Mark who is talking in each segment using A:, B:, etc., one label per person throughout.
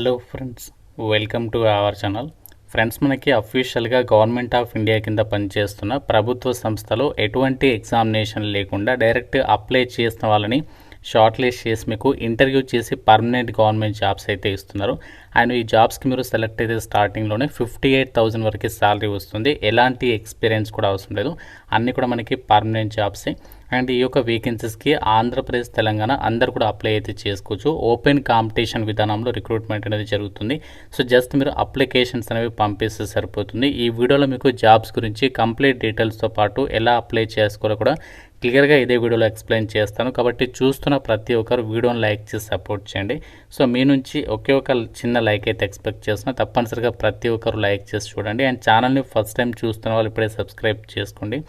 A: Hello friends, welcome to our channel. Friends, మనకి అఫీషియల్గా government of India కింద పనిచేస్తున్న ప్రభుత్వ సంస్థలో ఎటువంటి ఎగ్జామినేషన్ లేకుండా డైరెక్ట్ అప్లై చేసిన వాళ్ళని షార్ట్ లిస్ట్ చేసి మీకు ఇంటర్వ్యూ చేసి పర్మనెంట్ గవర్నమెంట్ జాబ్స్ అయితే ఇస్తున్నారు. అండ్ ఈ జాబ్స్కి మీరు సెలెక్ట్ అయితే స్టార్టింగ్లోనే 58,000 వరకు శాలరీ వస్తుంది. ఎలాంటి ఎక్స్పీరియన్స్ కూడా అవసరం లేదు. అన్నీ కూడా మనకి పర్మనెంట్ జాబ్సే. అండ్ ఈ యొక్క వేకెన్సీస్కి ఆంధ్రప్రదేశ్, తెలంగాణ అందరు కూడా అప్లై అయితే చేసుకోవచ్చు. ఓపెన్ కాంపిటీషన్ విధానంలో రిక్రూట్మెంట్ అనేది జరుగుతుంది. సో జస్ట్ మీరు అప్లికేషన్స్ అనేవి పంపిస్తే సరిపోతుంది. ఈ వీడియోలో మీకు జాబ్స్ గురించి కంప్లీట్ డీటెయిల్స్తో పాటు ఎలా అప్లై చేసుకోవాలో కూడా క్లియర్గా ఇదే వీడియోలో ఎక్స్ప్లెయిన్ చేస్తాను. కాబట్టి చూస్తున్న ప్రతి ఒక్కరు వీడియోని లైక్ చేసి సపోర్ట్ చేయండి. సో మీ నుంచి ఒకే ఒక చిన్న లైక్ అయితే ఎక్స్పెక్ట్ చేస్తున్నా. తప్పనిసరిగా ప్రతి ఒక్కరు లైక్ చేసి చూడండి. అండ్ ఛానల్ని ఫస్ట్ టైం చూస్తున్న వాళ్ళు ఇప్పుడే సబ్స్క్రైబ్ చేసుకోండి.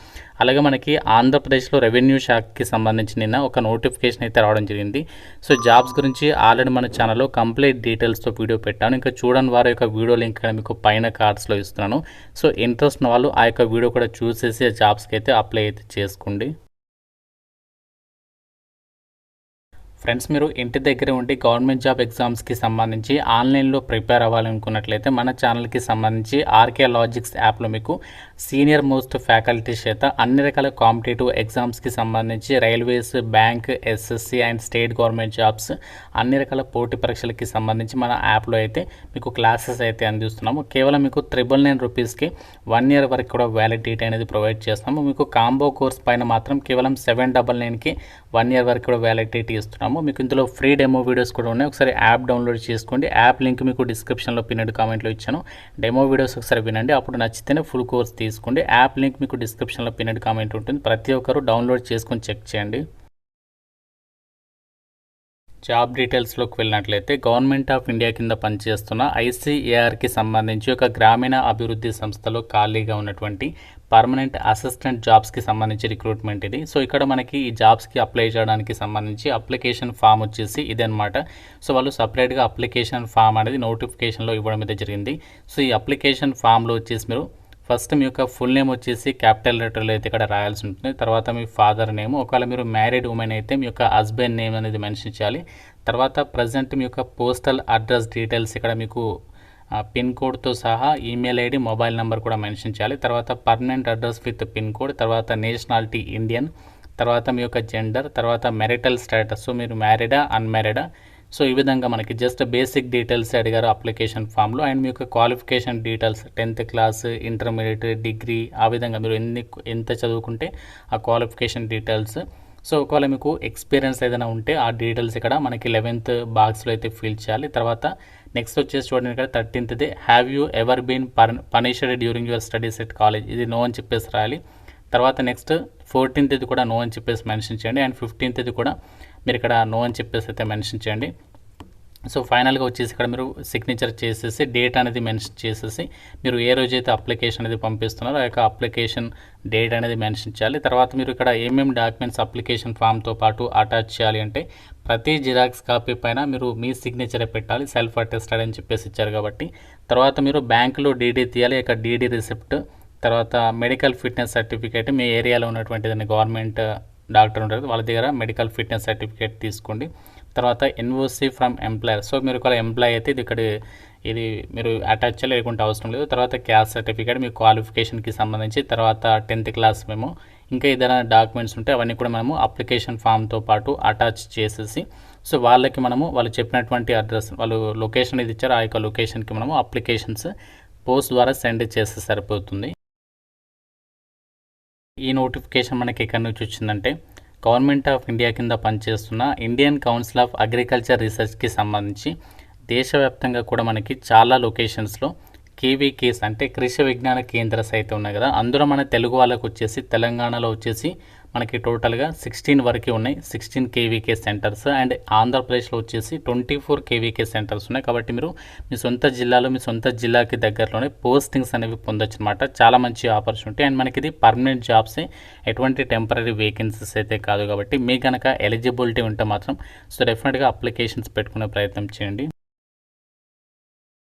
A: అలాగే మనకి ఆంధ్రప్రదేశ్లో రెవెన్యూ శాఖకి సంబంధించి నిన్న ఒక నోటిఫికేషన్ అయితే రావడం జరిగింది. సో జాబ్స్ గురించి ఆల్రెడీ మన ఛానల్లో కంప్లీట్ డీటెయిల్స్తో వీడియో పెట్టాను. ఇంకా చూడని వారి యొక్క వీడియో లింక్ మీకు పైన కార్డ్స్లో ఇస్తున్నాను. సో ఇంట్రెస్ట్ ఉన్న వాళ్ళు ఆ యొక్క వీడియో కూడా చూసేసి ఆ జాబ్స్కి అయితే అప్లై అయితే చేసుకోండి. ఫ్రెండ్స్, మీరు ఇంటి దగ్గర ఉండి గవర్నమెంట్ జాబ్ ఎగ్జామ్స్కి సంబంధించి ఆన్లైన్లో ప్రిపేర్ అవ్వాలనుకున్నట్లయితే మన ఛానల్కి సంబంధించి ఆర్కే లాజిక్స్ యాప్లో మీకు సీనియర్ మోస్ట్ ఫ్యాకల్టీ చేత అన్ని రకాల కాంపిటేటివ్ ఎగ్జామ్స్కి సంబంధించి railways, bank, SSC and state government jobs అన్ని రకాల పోటీ పరీక్షలకి సంబంధించి మన యాప్లో అయితే మీకు క్లాసెస్ అయితే అందిస్తున్నాము. కేవలం మీకు 999 రూపీస్కి 1 year వరకు కూడా వ్యాలిడిటీ అనేది ప్రొవైడ్ చేస్తున్నాము. మీకు కాంబో కోర్స్ పైన మాత్రం కేవలం 799కి 1 year వరకు కూడా వ్యాలిడిటీ ఇస్తున్నాము. మీకు ఇందులో ఫ్రీ డెమో వీడియోస్ కూడా ఉన్నాయి. ఒకసారి యాప్ డౌన్లోడ్ చేసుకోండి. యాప్ లింక్ మీకు డిస్క్రిప్షన్లో పిన్నెడ్ కామెంట్లో ఇచ్చాను. డెమో వీడియోస్ ఒకసారి వినండి. అప్పుడు నచ్చితేనే ఫుల్ కోర్స్ తీసుకోండి. యాప్ లింక్ మీకు డిస్క్రిప్షన్లో పిన్నెడ్ కామెంట్ ఉంటుంది. ప్రతి ఒక్కరు డౌన్లోడ్ చేసుకొని చెక్ చేయండి. జాబ్ డీటెయిల్స్లోకి వెళ్ళినట్లయితే గవర్నమెంట్ ఆఫ్ ఇండియా కింద పనిచేస్తున్న ఐసీఏఆర్కి సంబంధించి ఒక గ్రామీణ అభివృద్ధి సంస్థలో ఖాళీగా ఉన్నటువంటి పర్మనెంట్ అసిస్టెంట్ జాబ్స్కి సంబంధించి రిక్రూట్మెంట్ ఇది. సో ఇక్కడ మనకి ఈ జాబ్స్కి అప్లై చేయడానికి సంబంధించి అప్లికేషన్ ఫామ్ వచ్చేసి ఇదనమాట. సో వాళ్ళు సపరేట్గా అప్లికేషన్ ఫామ్ అనేది నోటిఫికేషన్లో ఇవ్వడం అయితే జరిగింది. సో ఈ అప్లికేషన్ ఫామ్లో వచ్చేసి మీరు ఫస్ట్ మీ యొక్క ఫుల్ నేమ్ వచ్చేసి క్యాపిటల్ లెటర్లో అయితే ఇక్కడ రాయాల్సి ఉంటుంది. తర్వాత మీ ఫాదర్ నేమ్, ఒకవేళ మీరు మ్యారీడ్ ఉమెన్ అయితే మీ యొక్క హస్బెండ్ నేమ్ అనేది మెన్షన్ చేయాలి. తర్వాత ప్రజెంట్ మీ యొక్క పోస్టల్ అడ్రస్ డీటెయిల్స్ ఇక్కడ మీకు పిన్ కోడ్తో సహా ఈమెయిల్ ఐడి, మొబైల్ నెంబర్ కూడా మెన్షన్ చేయాలి. తర్వాత permanent address with pin code, తర్వాత నేషనాలిటీ ఇండియన్, తర్వాత మీ యొక్క జెండర్, తర్వాత మెరిటల్ స్టేటస్, సో మీరు మ్యారీడా అన్మ్యారీడా. సో ఈ విధంగా మనకి జస్ట్ బేసిక్ డీటెయిల్స్ అడిగారు అప్లికేషన్ ఫామ్లో. అండ్ మీ యొక్క qualification details 10th class, intermediate, degree, ఆ విధంగా మీరు ఎంత చదువుకుంటే ఆ క్వాలిఫికేషన్ డీటెయిల్స్. సో ఒకవేళ మీకు ఎక్స్పీరియన్స్ ఏదైనా ఉంటే ఆ డీటెయిల్స్ ఇక్కడ మనకి 11th బాక్స్లో అయితే ఫిల్ చేయాలి. తర్వాత నెక్స్ట్ వచ్చేసి చూడండి, ఇక్కడ 13th have you ever been punished during your studies at college, ఇది నో అని చెప్పేసి రాయాలి. తర్వాత నెక్స్ట్ 14th కూడా నో అని చెప్పేసి మెన్షన్ చేయండి. అండ్ 15th కూడా మీరు ఇక్కడ నో అని చెప్పేసి అయితే మెన్షన్ చేయండి. సో ఫైనల్గా వచ్చేసి ఇక్కడ మీరు సిగ్నేచర్ చేసేసి డేట్ అనేది మెన్షన్ చేసేసి మీరు ఏ రోజైతే అప్లికేషన్ అనేది పంపిస్తున్నారో ఆ యొక్క అప్లికేషన్ డేట్ అనేది మెన్షన్ చేయాలి. తర్వాత మీరు ఇక్కడ ఏమేమి డాక్యుమెంట్స్ అప్లికేషన్ ఫామ్తో పాటు అటాచ్ చేయాలి అంటే ప్రతి జిరాక్స్ కాపీ పైన మీరు మీ సిగ్నేచరే పెట్టాలి. సెల్ఫ్ అటెస్టెడ్ అని చెప్పేసి ఇచ్చారు కాబట్టి. తర్వాత మీరు బ్యాంకులో డీడీ తీయాలి, ఇక డీడీ రిసిప్ట్, తర్వాత మెడికల్ ఫిట్నెస్ సర్టిఫికేట్, మీ ఏరియాలో ఉన్నటువంటి గవర్నమెంట్ డాక్టర్ ఉంటారు వాళ్ళ దగ్గర మెడికల్ ఫిట్నెస్ సర్టిఫికేట్ తీసుకోండి. తర్వాత ఎన్ఓసి ఫ్రమ్ ఎంప్లాయర్, సో మీరు ఒక ఎంప్లాయ్ అయితే ఇది మీరు అటాచ్ చేయాలి, లేకుంటే అవసరం లేదు. తర్వాత క్యాస్ట్ సర్టిఫికేట్, మీ క్వాలిఫికేషన్కి సంబంధించి, తర్వాత 10th క్లాస్ మేము, ఇంకా ఏదైనా డాక్యుమెంట్స్ ఉంటే అవన్నీ కూడా మనము అప్లికేషన్ ఫామ్తో పాటు అటాచ్ చేసేసి సో వాళ్ళకి వాళ్ళు చెప్పినటువంటి అడ్రస్, వాళ్ళు లొకేషన్ ఇది ఇచ్చారు, ఆ యొక్క లొకేషన్కి మనము అప్లికేషన్స్ పోస్ట్ ద్వారా సెండ్ చేస్తే సరిపోతుంది. ఈ నోటిఫికేషన్ మనకి ఎక్కడి నుంచి వచ్చిందంటే గవర్నమెంట్ ఆఫ్ ఇండియా కింద పనిచేస్తున్న ఇండియన్ కౌన్సిల్ ఆఫ్ అగ్రికల్చర్ రీసెర్చ్కి సంబంధించి దేశవ్యాప్తంగా కూడా మనకి చాలా లొకేషన్స్లో కేవీకేస్ అంటే కృషి విజ్ఞాన కేంద్రాలు అయితే ఉన్నాయి కదా. అందులో మన తెలుగు వాళ్ళకు వచ్చేసి తెలంగాణలో వచ్చేసి మనకి టోటల్గా 16 వరకు ఉన్నాయి, 16 కేవీకే సెంటర్స్. అండ్ ఆంధ్రప్రదేశ్లో వచ్చేసి 24 కేవీకే సెంటర్స్ ఉన్నాయి. కాబట్టి మీరు మీ సొంత జిల్లాలో మీ సొంత జిల్లాకి దగ్గరలోనే పోస్టింగ్స్ అనేవి పొందొచ్చు అనమాట. చాలా మంచి ఆపర్చునిటీ. అండ్ మనకి ఇది పర్మనెంట్ జాబ్సే, ఎటువంటి టెంపరీ వేకెన్సీస్ అయితే కాదు. కాబట్టి మీ కనుక ఎలిజిబిలిటీ ఉంటే మాత్రం సో డెఫినెట్గా అప్లికేషన్స్ పెట్టుకునే ప్రయత్నం చేయండి.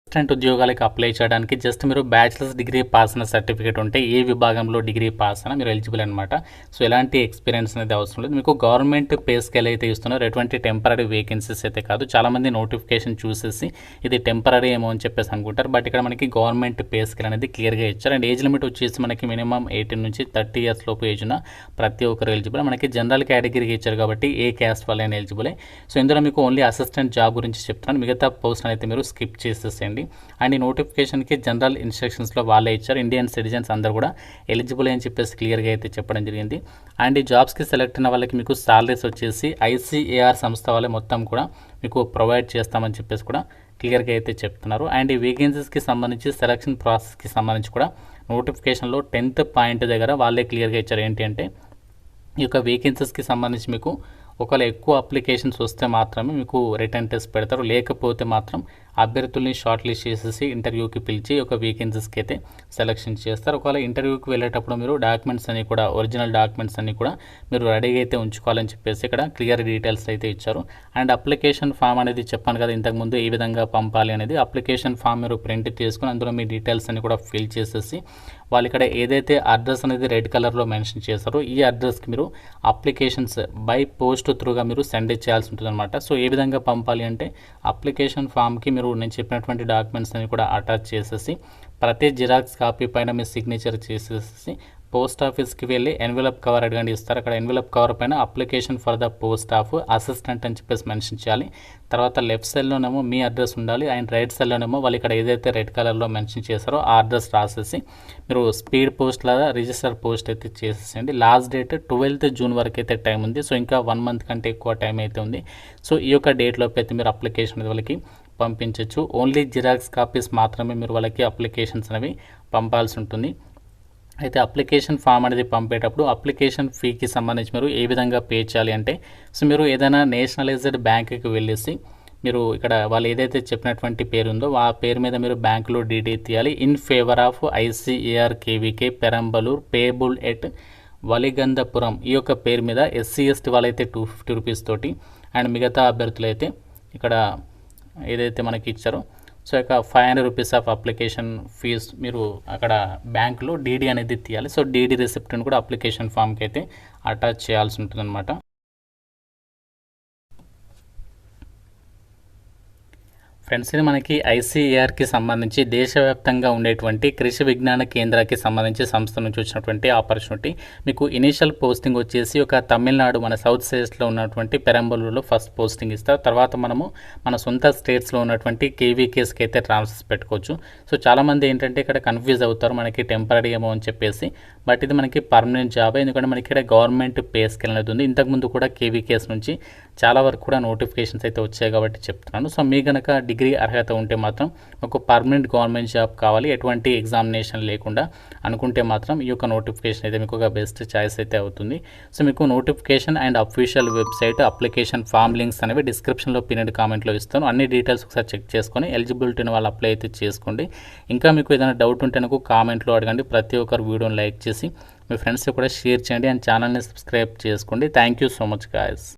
A: అసిస్టెంట్ ఉద్యోగాలకు అప్లై చేయడానికి జస్ట్ మీరు బ్యాచిలర్స్ డిగ్రీ పాస్ అయిన సర్టిఫికేట్ ఉంటే ఏ విభాగంలో డిగ్రీ పాస్ అయినా మీరు ఎలిజిబుల్ అనమాట. సో ఎలాంటి ఎక్స్పీరియన్స్ అనేది అవసరం లేదు. మీకు గవర్నమెంట్ పే స్కేల్ అయితే ఇస్తున్నారు, ఎటువంటి టెంపరీ వేకెన్సీస్ అయితే కాదు. చాలామంది నోటిఫికేషన్ చూసేసి ఇది టెంపరీ ఏమో అని చెప్పేసి అనుకుంటారు, బట్ ఇక్కడ మనకి గవర్నమెంట్ పే స్కేల్ అనేది క్లియర్గా ఇచ్చారు. అండ్ ఏజ్ లిమిట్ వచ్చేసి మనకి మినిమం 18 నుంచి 30 ఇయర్స్ లోపు ఏజ్ ఉన్న ప్రతి ఒక్కరు ఎలిజిబుల్. మనకి జనరల్ కేటగిరీకి ఇచ్చారు కాబట్టి ఏ క్యాస్ట్ వాళ్ళైనా ఎలిజిబులే. సో ఇందులో మీకు ఓన్లీ అసిస్టెంట్ జాబ్ గురించి చెప్తున్నాను, మిగతా పోస్ట్ అయితే మీరు స్కిప్ చేసేసేయండి. అండ్ ఈ నోటిఫికేషన్కి జనరల్ ఇన్స్ట్రక్షన్స్లో వాళ్ళే ఇచ్చారు, ఇండియన్ సిటిజన్స్ అందరూ కూడా ఎలిజిబుల్ అని చెప్పేసి క్లియర్గా అయితే చెప్పడం జరిగింది. అండ్ ఈ జాబ్స్కి సెలెక్ట్ అయిన వాళ్ళకి మీకు సాలరీస్ వచ్చేసి ICAR సంస్థ వాళ్ళే మొత్తం కూడా మీకు ప్రొవైడ్ చేస్తామని చెప్పేసి కూడా క్లియర్గా అయితే చెప్తున్నారు. అండ్ ఈ వేకెన్సీస్కి సంబంధించి సెలక్షన్ ప్రాసెస్కి సంబంధించి కూడా నోటిఫికేషన్లో 10th పాయింట్ దగ్గర వాళ్ళే క్లియర్గా ఇచ్చారు. ఏంటి అంటే ఈ యొక్క వేకెన్సీస్కి సంబంధించి మీకు ఒకవేళ ఎక్కువ అప్లికేషన్స్ వస్తే మాత్రమే మీకు రిటర్న్ టెస్ట్ పెడతారు, లేకపోతే మాత్రం అభ్యర్థుల్ని షార్ట్ లిస్ట్ చేసేసి ఇంటర్వ్యూకి పిలిచి ఒక వేకెన్సీస్కి అయితే సెలెక్షన్ చేస్తారు. ఒకవేళ ఇంటర్వ్యూకి వెళ్ళేటప్పుడు మీరు డాక్యుమెంట్స్ అన్ని కూడా ఒరిజినల్ డాక్యుమెంట్స్ అన్ని కూడా మీరు రెడీగా అయితే ఉంచుకోవాలని చెప్పేసి ఇక్కడ క్లియర్ డీటెయిల్స్ అయితే ఇచ్చారు. అండ్ అప్లికేషన్ ఫామ్ అనేది చెప్పాను కదా ఇంతకుముందు ఏ విధంగా పంపాలి అనేది. అప్లికేషన్ ఫామ్ మీరు ప్రింట్ తీసుకుని అందులో మీ డీటెయిల్స్ అన్ని కూడా ఫిల్ చేసేసి వాళ్ళు ఇక్కడ ఏదైతే అడ్రస్ అనేది రెడ్ కలర్లో మెన్షన్ చేస్తారో ఈ అడ్రస్కి మీరు అప్లికేషన్స్ బై పోస్ట్ త్రూగా మీరు సెండ్ చేయాల్సి ఉంటుంది అనమాట. సో ఏ విధంగా పంపాలి అంటే అప్లికేషన్ ఫామ్కి మీరు నేను చెప్పినటువంటి డాక్యుమెంట్స్ అని కూడా అటాచ్ చేసేసి ప్రతి జిరాక్స్ కాపీ పైన మీ సిగ్నేచర్ చేసేసి పోస్ట్ ఆఫీస్కి వెళ్ళి ఎన్వెలప్ కవర్ అడగండి ఇస్తారు. అక్కడ ఎన్వెలప్ కవర్ పైన application for the post of assistant అని చెప్పేసి మెన్షన్ చేయాలి. తర్వాత లెఫ్ట్ సైడ్లోనేమో మీ అడ్రస్ ఉండాలి, అండ్ రైట్ సైడ్లోనేమో వాళ్ళు ఇక్కడ ఏదైతే రెడ్ కలర్లో మెన్షన్ చేస్తారో ఆ అడ్రస్ రాసేసి మీరు స్పీడ్ పోస్ట్ లాగా రిజిస్టర్ పోస్ట్ అయితే చేసేసేయండి. లాస్ట్ డేట్ 12th జూన్ వరకు అయితే టైం ఉంది. సో ఇంకా 1 month కంటే ఎక్కువ టైం అయితే ఉంది. సో ఈ యొక్క డేట్లోపు అయితే మీరు అప్లికేషన్ వాళ్ళకి పంపించవచ్చు. ఓన్లీ జిరాక్స్ కాపీస్ మాత్రమే మీరు వాళ్ళకి అప్లికేషన్స్ అనేవి పంపాల్సి ఉంటుంది. అయితే అప్లికేషన్ ఫామ్ అనేది పంపేటప్పుడు అప్లికేషన్ ఫీకి సంబంధించి మీరు ఏ విధంగా పే చేయాలి అంటే సో మీరు ఏదైనా నేషనలైజ్డ్ బ్యాంకుకి వెళ్ళేసి మీరు ఇక్కడ వాళ్ళు ఏదైతే చెప్పినటువంటి పేరు ఉందో ఆ పేరు మీద మీరు బ్యాంకులో డీడీ తీయాలి. In favour of ICAR KVK Perambalur payable at Valigandapuram ఈ యొక్క పేరు మీద SC ST వాళ్ళైతే 250 రూపీస్ తోటి అండ్ మిగతా అభ్యర్థులు అయితే ఇక్కడ ఏదైతే మనకి ఇచ్చారో సో ఇక 500 రూపీస్ ఆఫ్ అప్లికేషన్ ఫీజ్ మీరు అక్కడ బ్యాంకులో డీడీ అనేది తీయాలి. సో డీడీ రిసిప్ట్ని కూడా అప్లికేషన్ ఫామ్కి అయితే అటాచ్ చేయాల్సి ఉంటుంది అనమాట. ఫ్రెండ్స్ ఇది మనకి ICARకి సంబంధించి దేశవ్యాప్తంగా ఉండేటువంటి కృషి విజ్ఞాన కేంద్రానికి సంబంధించి సంస్థ నుంచి వచ్చినటువంటి ఆపర్చునిటీ. మీకు ఇనీషియల్ పోస్టింగ్ వచ్చేసి ఒక తమిళనాడు మన సౌత్ స్టేట్స్లో ఉన్నటువంటి పెరంబలూరులో ఫస్ట్ పోస్టింగ్ ఇస్తారు. తర్వాత మనము మన సొంత స్టేట్స్లో ఉన్నటువంటి KVKస్కి అయితే ట్రాన్స్ఫర్స్ పెట్టుకోవచ్చు. సో చాలామంది ఏంటంటే ఇక్కడ కన్ఫ్యూజ్ అవుతారు మనకి టెంపరీ ఏమో అని చెప్పేసి, బట్ ఇది మనకి పర్మనెంట్ జాబ్. ఎందుకంటే మనకి ఇక్కడ గవర్నమెంట్ పే స్కేల్ అనేది ఉంది. ఇంతకుముందు కూడా KVKs నుంచి చాలా వరకు కూడా నోటిఫికేషన్స్ అయితే వచ్చాయి కాబట్టి చెప్తున్నాను. సో మీ కనుక డిగ్రీ అర్హత ఉంటే మాత్రం ఒక పర్మనెంట్ గవర్నమెంట్ జాబ్ కావాలి ఎటువంటి ఎగ్జామినేషన్ లేకుండా అనుకుంటే మాత్రం ఈ యొక్క నోటిఫికేషన్ అయితే మీకు ఒక బెస్ట్ చాయిస్ అయితే అవుతుంది. సో మీకు notification and official website application form links అనేవి డిస్క్రిప్షన్లో పిన్నెడ్ కామెంట్లో ఇస్తాను. అన్ని డీటెయిల్స్ ఒకసారి చెక్ చేసుకొని ఎలిజిబిలిటీని వాళ్ళు అప్లై అయితే చేసుకోండి. ఇంకా మీకు ఏదైనా డౌట్ ఉంటే నాకు కామెంట్లో అడగండి. ప్రతి ఒక్కరు వీడియోని లైక్ చేసి మీ ఫ్రెండ్స్కి కూడా షేర్ చేయండి అండ్ ఛానల్ని సబ్స్క్రైబ్ చేసుకోండి. Thank you so much guys.